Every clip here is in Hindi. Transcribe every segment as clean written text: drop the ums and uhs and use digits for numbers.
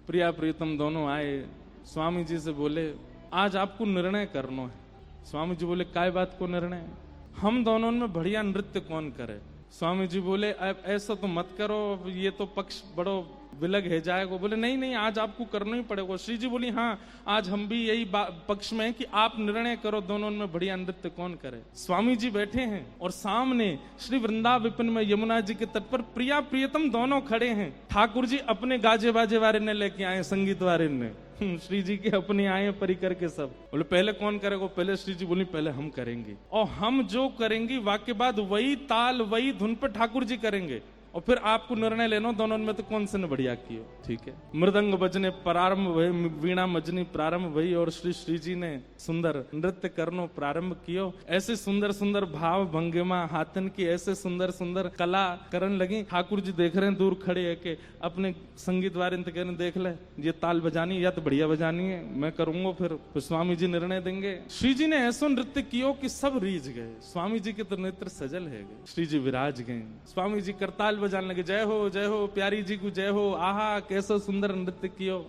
प्रिया प्रीतम दोनों आए, स्वामी जी से बोले आज आपको निर्णय करना है। स्वामी जी बोले काय बात को निर्णय? हम दोनों में बढ़िया नृत्य कौन करे? स्वामी जी बोले अब ऐसा तो मत करो, ये तो पक्ष बड़ो विलग है जाएगा। बोले नहीं नहीं, आज आपको करना ही पड़ेगा। श्री जी बोली हाँ, आज हम भी यही पक्ष में है कि आप निर्णय करो दोनों में बढ़िया नृत्य कौन करे। स्वामी जी बैठे हैं और सामने श्री वृंदावन विपिन में यमुना जी के तट पर प्रिया प्रियतम दोनों खड़े हैं। ठाकुर जी अपने गाजे बाजे वाले ने लेके आए, संगीत वाले ने, श्री जी के अपने आए परिकर के सब। बोले पहले कौन करेगा? पहले श्री जी बोली पहले हम करेंगे, और हम जो करेंगे वाक्य बाद वही ताल वही धुन पर ठाकुर जी करेंगे, और फिर आपको निर्णय लेना दोनों में तो कौन से ने बढ़िया किया। ठीक है, मृदंग बजने प्रारंभ भई, वीणा मजनी प्रारंभ भई, और श्री जी ने सुंदर नृत्य करनो प्रारंभ कियो। ऐसे सुंदर सुंदर भाव भंगिमा हाथन की ऐसे सुंदर सुंदर कला करन लगी। ठाकुर जी देख रहे हैं दूर खड़े है के अपने संगीत वाले कह रहे देख ले ये ताल बजानी या तो बढ़िया बजानी है, मैं करूंगा फिर स्वामी जी निर्णय देंगे। श्री जी ने ऐसा नृत्य कियो कि सब रीझ गए। स्वामी जी के तो नेत्र सजल है गए, श्री जी विराज गए। स्वामी जी करताल बजाने लगे, जय हो प्यारी जी को जय हो, आहा कैसा सुंदर नृत्य कियो।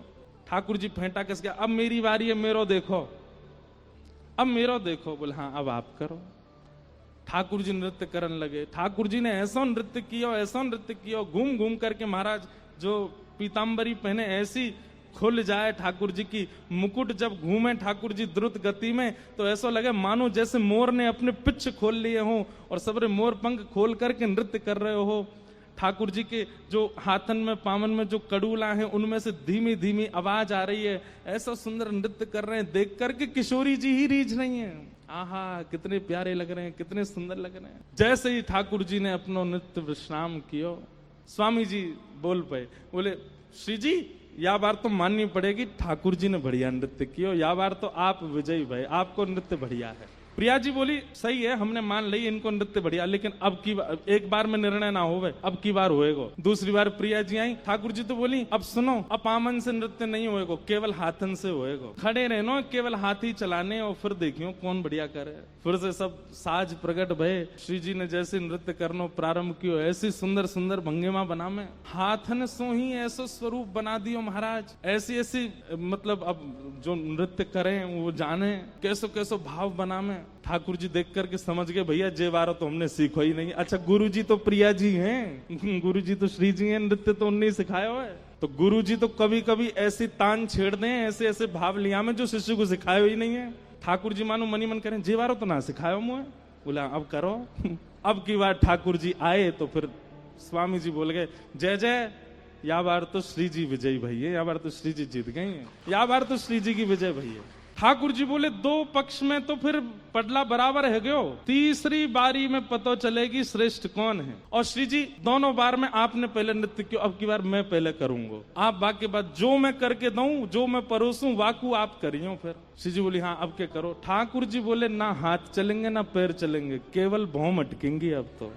ठाकुर जी फेंटा कस गया, अब मेरी बारी है, मेरो देखो, अब मेरो देखो। बोले हाँ अब आप करो। ठाकुर जी नृत्य करने लगे। ठाकुर जी ने ऐसा नृत्य किया, घूम घूम करके महाराज जो पीताम्बरी पहने ऐसी खुल जाए ठाकुर जी की, मुकुट जब घूमे ठाकुर जी द्रुत गति में तो ऐसा लगे मानो जैसे मोर ने अपने पिछ खोल लिए हो और सबरे मोर पंख खोल करके नृत्य कर रहे हो। ठाकुर जी के जो हाथन में पावन में जो कड़ूला हैं उनमें से धीमी धीमी आवाज आ रही है, ऐसा सुंदर नृत्य कर रहे हैं, देख करके किशोरी जी ही रीझ रही हैं। आहा कितने प्यारे लग रहे हैं, कितने सुंदर लग रहे हैं। जैसे ही ठाकुर जी ने अपना नृत्य विश्राम किया, स्वामी जी बोल पाए, बोले श्री जी या बार तो माननी पड़ेगी ठाकुर जी ने बढ़िया नृत्य किया, या बार तो आप विजयी भाई, आपको नृत्य बढ़िया है। प्रिया जी बोली सही है, हमने मान ली इनको नृत्य बढ़िया, लेकिन अब की एक बार में निर्णय ना होवे, अब की बार होएगा। दूसरी बार प्रिया जी आई, ठाकुर जी तो बोली अब सुनो, अब पामन से नृत्य नहीं होएगा, केवल हाथन से होएगा। खड़े रहनो, केवल हाथ ही चलाने, और फिर देखियो कौन बढ़िया करे। फिर से सब साज प्रकट भये। श्री जी ने जैसे नृत्य करनो प्रारंभ कियो, ऐसी सुंदर सुंदर भंगिमा बना में हाथन सो ही ऐसा स्वरूप बना दियो महाराज। ऐसी ऐसी मतलब अब जो नृत्य करें वो जाने कैसो कैसो भाव बना में। ठाकुर जी देख करके समझ गए भैया जे बारो तो हमने सीखो ही नहीं। अच्छा गुरु जी तो प्रिया जी हैं, गुरु जी तो श्री जी हैं, नृत्य तो उन्हें सिखाया हुआ है। तो गुरु जी तो कभी कभी ऐसी तान छेड़ दें, ऐसे ऐसे भाव लिया में जो शिष्य को सिखाया ही नहीं है। ठाकुर जी मानो मनी मन करें जे बारो तो ना सिखाया मुझे, बोला अब करो। अब की बार ठाकुर जी आए तो फिर स्वामी जी बोल गए जय जय, या बार तो श्री जी विजयी भैया, या बार तो श्री जी जीत गई है, या बार तो श्री जी की विजय भैया। ठाकुर जी बोले दो पक्ष में तो फिर पडला बराबर है गयो, तीसरी बारी में पता चलेगी श्रेष्ठ कौन है। और श्री जी दोनों बार में आपने पहले नृत्य किया, अब की बार मैं पहले करूंगा, आप बाकी बात जो मैं करके दूं, जो मैं परोसूं वाकू आप करियो। फिर श्री जी बोली हाँ अब क्या करो। ठाकुर जी बोले ना हाथ चलेंगे ना पैर चलेंगे, केवल भौं अटकेंगी अब तो।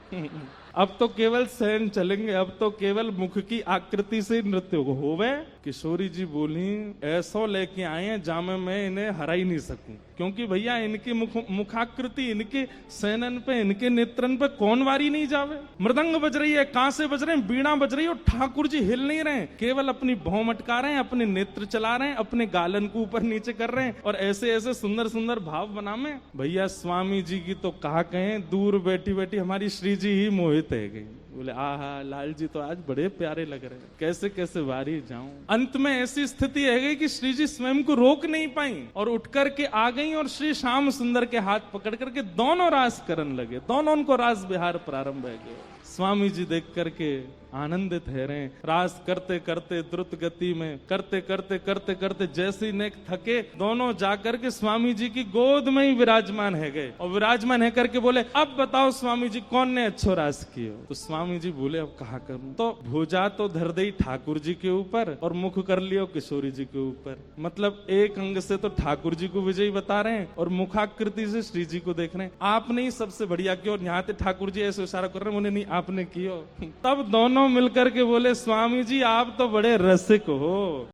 अब तो केवल सहन चलेंगे, अब तो केवल मुख की आकृति से नृत्य होवे। किशोरी जी बोली ऐसा लेके आए हैं जामे मैं इन्हें हरा ही नहीं सकूं, क्योंकि भैया इनकी मुखाकृति, इनके सैनन पे, इनके नेत्रन पे कौन वारी नहीं जावे। मृदंग बज रही है, कांसे बज रहे हैं, बीणा बज रही है, और ठाकुर जी हिल नहीं रहे, केवल अपनी भौं मटका रहे हैं, अपने नेत्र चला रहे हैं, अपने गालन को ऊपर नीचे कर रहे हैं, और ऐसे ऐसे सुंदर सुंदर भाव बना में। भैया स्वामी जी की तो कहा कहें, दूर बैठी बैठी हमारी श्री जी ही मोहित है गई। बोले आहा लाल जी तो आज बड़े प्यारे लग रहे हैं, कैसे कैसे वारी जाऊं। अंत में ऐसी स्थिति है गई कि श्री जी स्वयं को रोक नहीं पाई और उठ करके आ गई, और श्री श्याम सुंदर के हाथ पकड़ करके दोनों रास करने लगे, दोनों उनको रास बिहार प्रारंभ है गया। स्वामी जी देख करके आनंदित है रहे, रास करते करते द्रुत गति में करते करते करते करते जैसे नेक थके, दोनों जाकर के स्वामी जी की गोद में ही विराजमान है गए, और विराजमान है करके बोले अब बताओ स्वामी जी कौन ने अच्छो रास कियो। तो स्वामी जी बोले अब कहा करूं, तो भुजा तो धर दई ठाकुर जी के ऊपर और मुख कर लियो किशोरी जी के ऊपर। मतलब एक अंग से तो ठाकुर जी को विजयी बता रहे हैं और मुखाकृति से श्री जी को देख रहे हैं। आपने ही सबसे बढ़िया किया, और यहाँ पे ठाकुर जी ऐसे इशारा कर रहे हैं, नहीं आपने कियो। तब दोनों मिलकर के बोले स्वामी जी आप तो बड़े रसिक हो।